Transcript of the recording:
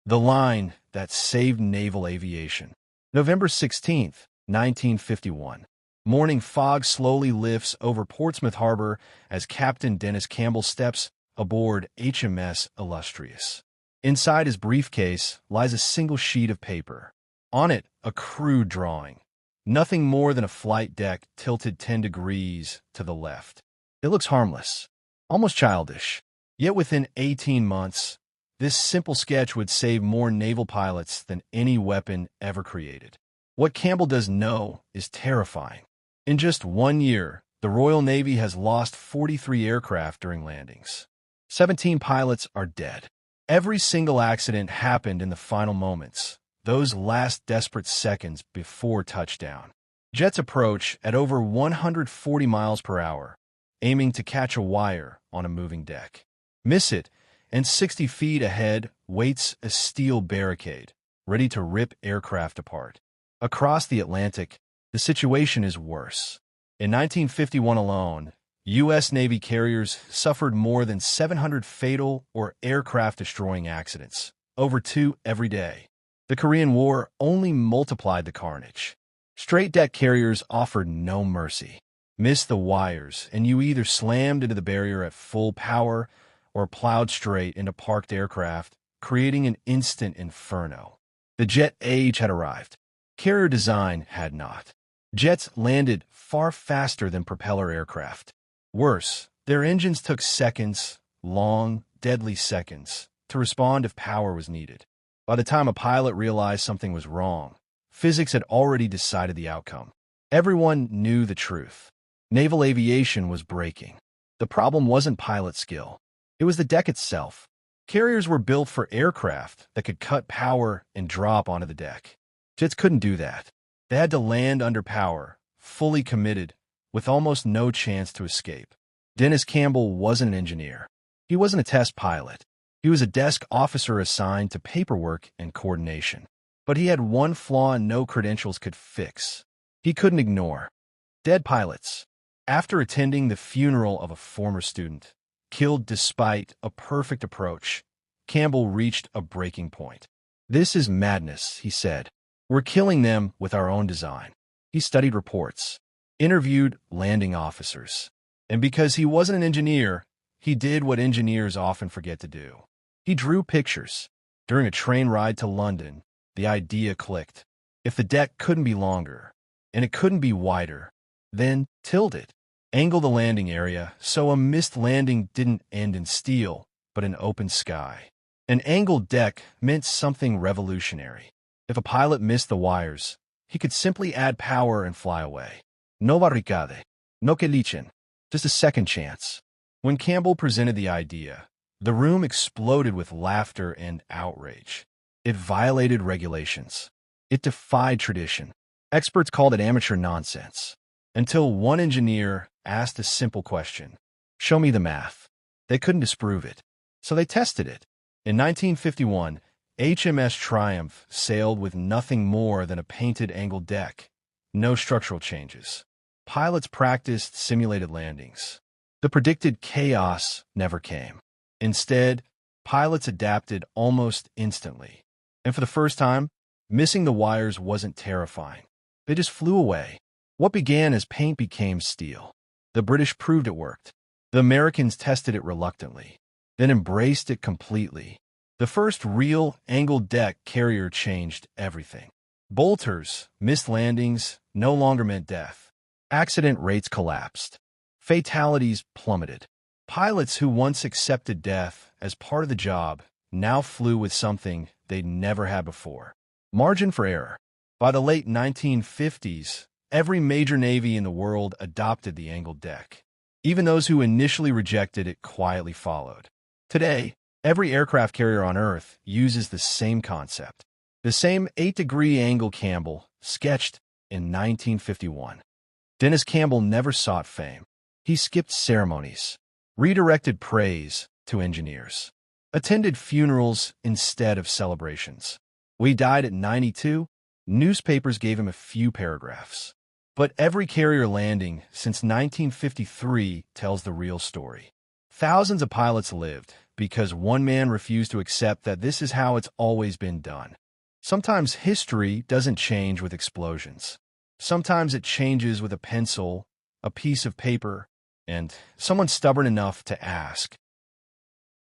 The line that saved naval aviation. November 16th, 1951. Morning fog slowly lifts over Portsmouth Harbor as Captain Dennis Campbell steps aboard HMS Illustrious. Inside his briefcase lies a single sheet of paper. On it, a crude drawing. Nothing more than a flight deck tilted 10 degrees to the left. It looks harmless, almost childish. Yet within 18 months, this simple sketch would save more naval pilots than any weapon ever created. What Campbell does know is terrifying. In just 1 year, the Royal Navy has lost 43 aircraft during landings. 17 pilots are dead. Every single accident happened in the final moments, those last desperate seconds before touchdown. Jets approach at over 140 miles per hour, aiming to catch a wire on a moving deck. Miss it, and 60 feet ahead waits a steel barricade, ready to rip aircraft apart. Across the Atlantic, the situation is worse. In 1951 alone, U.S. Navy carriers suffered more than 700 fatal or aircraft-destroying accidents, over 2 every day. The Korean War only multiplied the carnage. Straight-deck carriers offered no mercy. Miss the wires, and you either slammed into the barrier at full power or plowed straight into parked aircraft, creating an instant inferno. The jet age had arrived. Carrier design had not. Jets landed far faster than propeller aircraft. Worse, their engines took seconds, long, deadly seconds, to respond if power was needed. By the time a pilot realized something was wrong, physics had already decided the outcome. Everyone knew the truth. Naval aviation was breaking. The problem wasn't pilot skill. It was the deck itself. Carriers were built for aircraft that could cut power and drop onto the deck. Jets couldn't do that. They had to land under power, fully committed, with almost no chance to escape. Dennis Campbell wasn't an engineer. He wasn't a test pilot. He was a desk officer assigned to paperwork and coordination. But he had one flaw no credentials could fix. He couldn't ignore. Dead pilots. After attending the funeral of a former student, killed despite a perfect approach, Campbell reached a breaking point. "This is madness," he said. "We're killing them with our own design." He studied reports, interviewed landing officers, and because he wasn't an engineer, he did what engineers often forget to do. He drew pictures. During a train ride to London, the idea clicked. If the deck couldn't be longer, and it couldn't be wider, then tilt it. Angle the landing area so a missed landing didn't end in steel, but in open sky. An angled deck meant something revolutionary. If a pilot missed the wires, he could simply add power and fly away. No barricade, no que lichen, just a second chance. When Campbell presented the idea, the room exploded with laughter and outrage. It violated regulations. It defied tradition. Experts called it amateur nonsense. Until one engineer asked a simple question: "Show me the math." They couldn't disprove it, so they tested it. In 1951, HMS Triumph sailed with nothing more than a painted angled deck. No structural changes. Pilots practiced simulated landings. The predicted chaos never came. Instead, pilots adapted almost instantly. And for the first time, missing the wires wasn't terrifying. They just flew away. What began as paint became steel. The British proved it worked. The Americans tested it reluctantly, then embraced it completely. The first real angled deck carrier changed everything. Bolters, missed landings, no longer meant death. Accident rates collapsed. Fatalities plummeted. Pilots who once accepted death as part of the job now flew with something they'd never had before: margin for error. By the late 1950s, every major navy in the world adopted the angled deck. Even those who initially rejected it quietly followed. Today, every aircraft carrier on Earth uses the same concept. The same 8-degree angle Campbell sketched in 1951. Dennis Campbell never sought fame. He skipped ceremonies, redirected praise to engineers, attended funerals instead of celebrations. When he died at 92, newspapers gave him a few paragraphs. But every carrier landing since 1953 tells the real story. Thousands of pilots lived, because one man refused to accept that this is how it's always been done. Sometimes history doesn't change with explosions. Sometimes it changes with a pencil, a piece of paper, and someone stubborn enough to ask.